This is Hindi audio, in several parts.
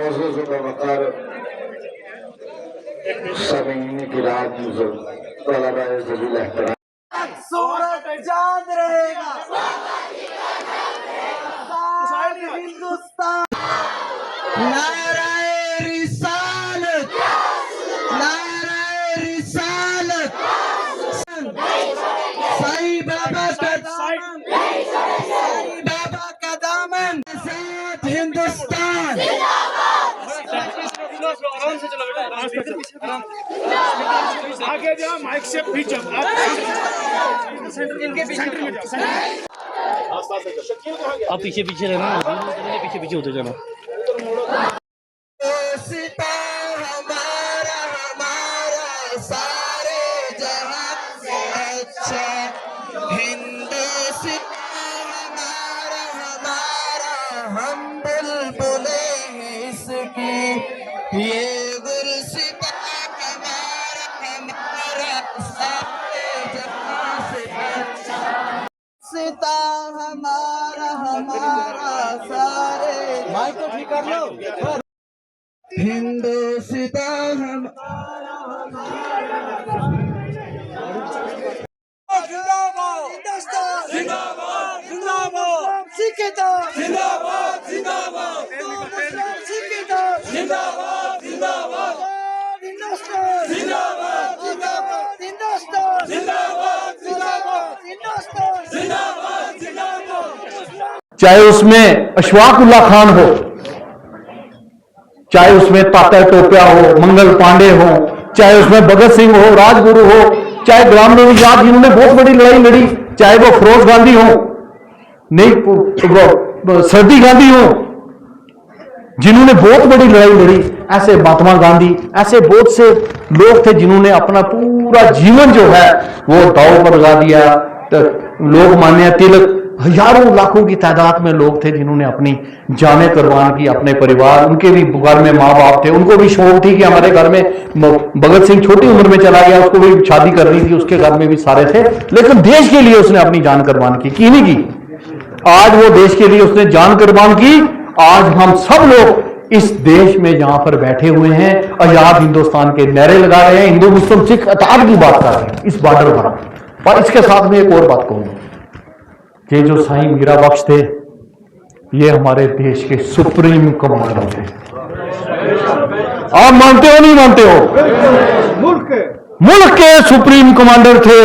मोअज़्ज़ज़ व वक़ार सामीईन किराम तलबा ज़लील एहतराम। सूरज चांद रहेगा हिंदुस्तान। नाराए रिसालत, नाराए रिसालत, साईं बाबा का दामन, साईं बाबा का दामन, साथ हिंदुस्तान। आराम से चलो बेटा, आगे जाओ, माइक से पीछे सेंटर में जाओ। आप पीछे पीछे रहना, पीछे पीछे होते जाना। हमारा सारे जहां से अच्छा हिंदुस्तान हमारा हम बुलबुले हैं इसकी, ये गुलसिता हमारा सारे जहां से अच्छा सिता हमारा सारे। माइक तो ठीक कर लो। हिंदुस्ता हमारा जिंदाबाद हिंदुस्तान जिंदाबाद जिंदाबाद सिक्किता जिंदाबाद जिंदाबाद सिक्किता जिंदाबाद जिंदाबाद हिंदुस्तान जिंदाबाद जिंदाबाद हिंदुस्तान जिंदाबाद जिंदाबाद हिंदुस्तान जिंदाबाद जिंदाबाद। चाहे उसमें अशफाकुल्लाह खान हो, चाहे उसमें तातर टोपिया हो, मंगल पांडे हो, चाहे उसमें भगत सिंह हो, राजगुरु हो, चाहे गुलाम नबी आजाद जिन्होंने बहुत बड़ी लड़ाई लड़ी, चाहे वो फिरोज गांधी हो, नहीं सर्दी गांधी हो जिन्होंने बहुत बड़ी लड़ाई लड़ी, ऐसे महात्मा गांधी, ऐसे बहुत से लोग थे जिन्होंने अपना पूरा जीवन जो है वो दांव पर लगा दिया। तो लोकमान्य तिलक, हजारों लाखों की तादाद में लोग थे जिन्होंने अपनी जानें कुर्बान की, अपने परिवार, उनके भी घर में माँ बाप थे, उनको भी शौक थी कि हमारे घर में भगत सिंह छोटी उम्र में चला गया, उसको भी शादी करनी थी, उसके घर में भी सारे थे, लेकिन देश के लिए उसने अपनी जान कुर्बान की नहीं की? आज वो देश के लिए उसने जान कुर्बान की। आज हम सब लोग इस देश में जहां पर बैठे हुए हैं, आजाद हिंदुस्तान के नारे लगा रहे हैं, हिंदू मुस्लिम सिख इत्तेहाद की बात कर रहे हैं इस बॉर्डर पर। और इसके साथ में एक और बात कहूंगा, ये जो साईं मीरा बख्श थे, ये हमारे देश के सुप्रीम कमांडर थे। आप मानते हो नहीं मानते हो? मुल्क के सुप्रीम कमांडर थे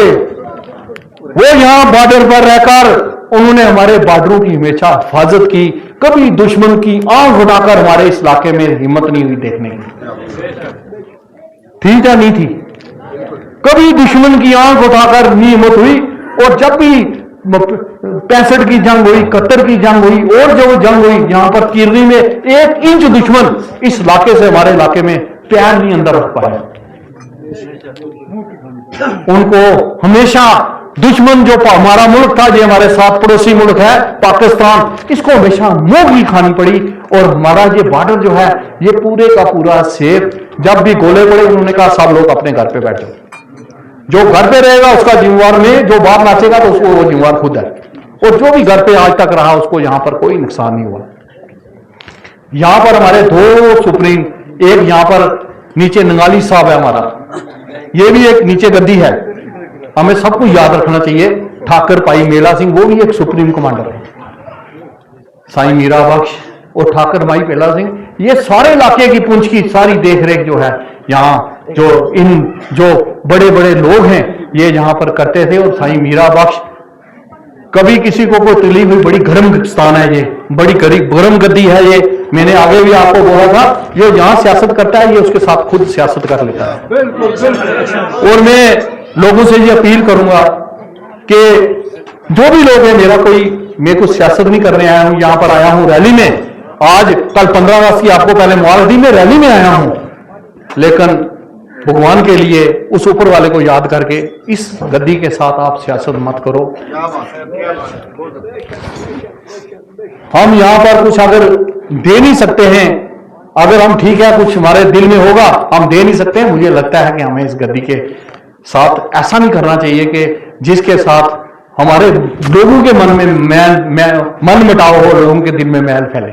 वो। यहां बॉर्डर पर रहकर उन्होंने हमारे बॉर्डरों की हमेशा हिफाजत की, कभी दुश्मन की आंख उठाकर हमारे इस इलाके में हिम्मत नहीं हुई देखने की। थी या नहीं थी? कभी दुश्मन की आंख उठाकर नहीं हिम्मत हुई। और जब भी 65 की जंग हुई, 71 की जंग हुई और जो जंग हुई, यहां पर किरनी में 1 इंच दुश्मन इस इलाके से हमारे इलाके में पैर नहीं अंदर रख पाया। उनको हमेशा दुश्मन जो हमारा मुल्क था, जो हमारे साथ पड़ोसी मुल्क है पाकिस्तान, इसको हमेशा मुंह की खानी पड़ी। और हमारा ये बॉर्डर जो है ये पूरे का पूरा सेफ। जब भी गोले पड़े उन्होंने कहा सब लोग अपने घर पे बैठो, जो घर पे रहेगा उसका जिम्मेवार में, जो बाहर नाचेगा तो उसको वो जिम्मेवार खुद है। और जो भी घर पे आज तक रहा उसको यहां पर कोई नुकसान नहीं हुआ। यहां पर हमारे 2 सुप्रीम, एक यहां पर नीचे नंगाली साहब है हमारा, ये भी एक नीचे गद्दी है, हमें सबको याद रखना चाहिए। ठाकर पाई मेला सिंह, वो भी एक सुप्रीम कमांडर है। साईं मीरा बख्श और ठाकर माई मेला सिंह, ये सारे इलाके की पुंछ की सारी देखरेख जो है यहाँ जो बड़े बड़े लोग हैं ये यहां पर करते थे। और साईं मीरा बख्श, कभी किसी को कोई तकलीफ हुई, बड़ी गर्म स्थान है ये, बड़ी गर्म गद्दी है ये। मैंने आगे भी आपको बोला था, ये जहां सियासत करता है ये उसके साथ खुद सियासत कर लेता है। और मैं लोगों से ये अपील करूंगा कि जो भी लोग हैं, मैं कुछ सियासत नहीं करने आया हूं, यहां पर आया हूं रैली में। आज कल 15 अगस्त की आपको पहले मुबारक दी, मैं रैली में आया हूं, लेकिन भगवान के लिए उस ऊपर वाले को याद करके इस गद्दी के साथ आप सियासत मत करो। हम यहां पर कुछ अगर दे नहीं सकते हैं, अगर हम ठीक है कुछ हमारे दिल में होगा हम दे नहीं सकते हैं, मुझे लगता है कि हमें इस गद्दी के साथ ऐसा नहीं करना चाहिए कि जिसके साथ हमारे लोगों के मन में मन मिटाव हो, लोगों के दिल में मैल फैले।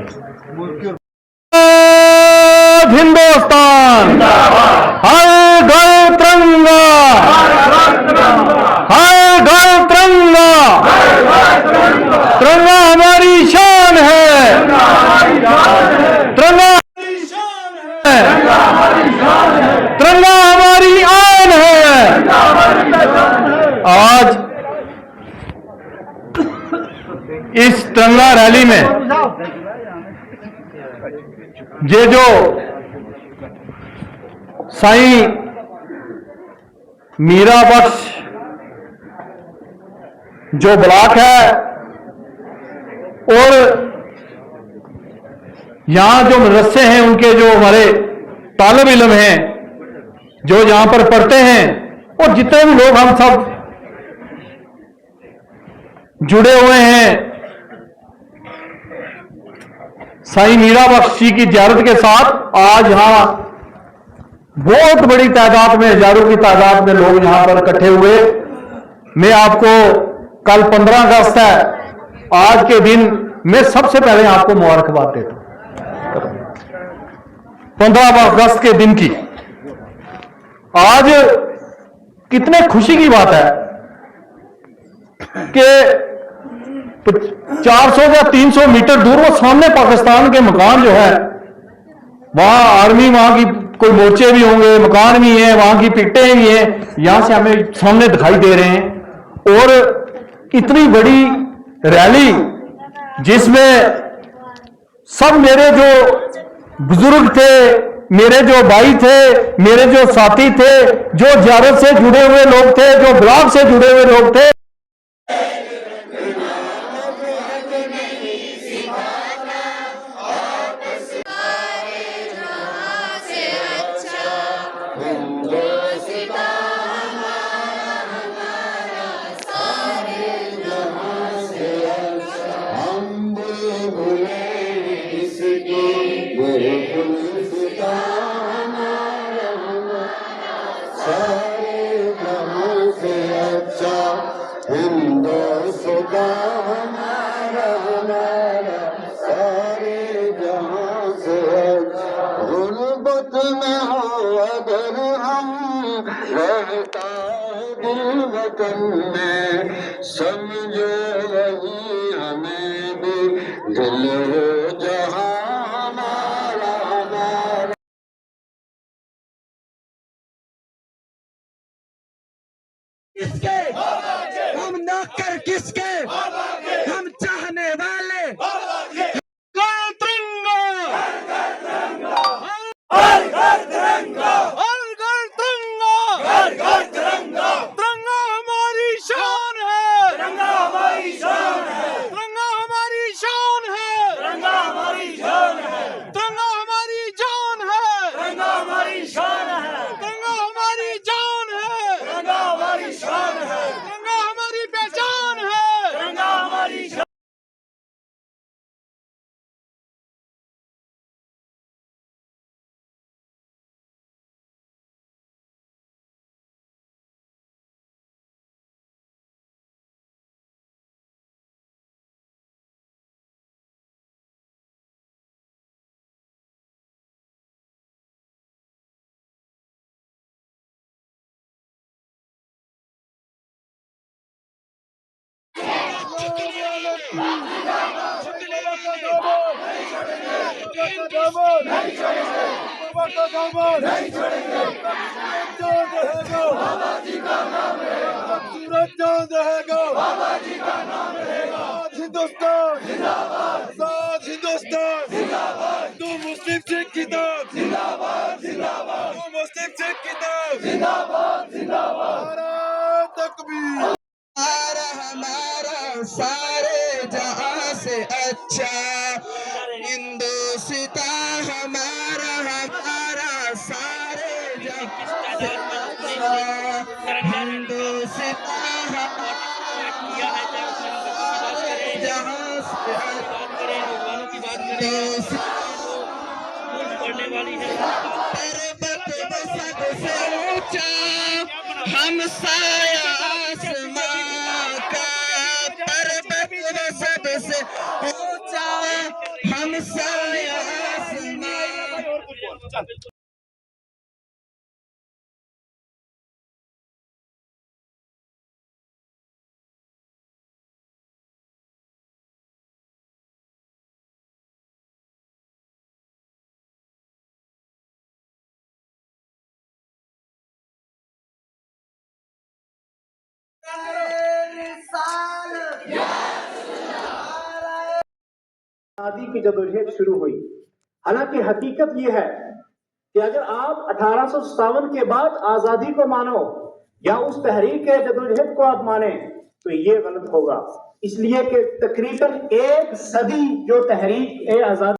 आजाद हिंदुस्तान, हाय गाय तिरंगा, हाय गाय तिरंगा, तिरंगा हमारी शान है, तिरंगा है, तिरंगा हमारी आन है। आज इस तिरंगा रैली में ये जो साईं मीरा बख्श जो ब्लॉक है और यहां जो मदरसे हैं उनके जो हमारे तालिब इल्म हैं जो यहां पर पढ़ते हैं और जितने भी लोग हम सब जुड़े हुए हैं साईं मीरा बख्श जी की ज़ियारत के साथ, आज यहां बहुत बड़ी तादाद में, हजारों की तादाद में लोग यहां पर इकट्ठे हुए। मैं आपको कल 15 अगस्त है, आज के दिन मैं सबसे पहले आपको मुबारकबाद देता हूं 15 अगस्त के दिन की। आज कितने खुशी की बात है कि 400 या 300 मीटर दूर वो सामने पाकिस्तान के मकान जो है, वहां आर्मी, वहां की कोई मोर्चे भी होंगे, मकान भी हैं, वहां की पिकेटें भी हैं, यहां से हमें सामने दिखाई दे रहे हैं। और इतनी बड़ी रैली जिसमें सब मेरे जो बुजुर्ग थे, मेरे जो भाई थे, मेरे जो साथी थे, जो ज़ियारत से जुड़े हुए लोग थे, जो ब्लॉक से जुड़े हुए लोग थे, गुर्बत में हो अगर हम रहता है दिल वतन में, समझो वही हमें भी दिल हो जहां हमारा हमारा। किसके हम नौकर किसके, हम चाहने वाले तिरंगा, हर घर तिरंगा, हर घर तिरंगा, हर घर तिरंगा। तिरंगा हमारी शान है, तिरंगा हमारी शान है, तिरंगा हमारी शान है, तिरंगा हमारी शान है, तिरंगा हमारी जान है, तिरंगा हमारी शान है, तिरंगा हमारी जान है, तिरंगा हमारी शान है, तिरंगा हमारी पहचान है, तिरंगा हमारी शान। हिंदुस्तान जिंदाबाद, हिंदुस्तान जिंदाबाद, तू मुस्लिम सिख किताब जिंदाबाद, जिंदाबाद, तू मुस्लिम सिख किताब जिंदाबाद, जिंदाबाद, नारा तकबीर। हमारा सारे जहां से अच्छा हिंदुस्तान हमारा, हमारा सारे जहां से अच्छा हिंदुस्तान जहां से पर्वत सबसे ऊंचा हम साया आसमां का, पर्वत सबसे ऊंचा हम साया आसमां, आज़ादी की जदोजहद शुरू हुई। हालांकि हकीकत यह है कि अगर आप 1857 के बाद आजादी को मानो या उस तहरीक जदोजहद को आप माने तो ये गलत होगा, इसलिए कि तकरीबन एक सदी जो तहरीक आजादी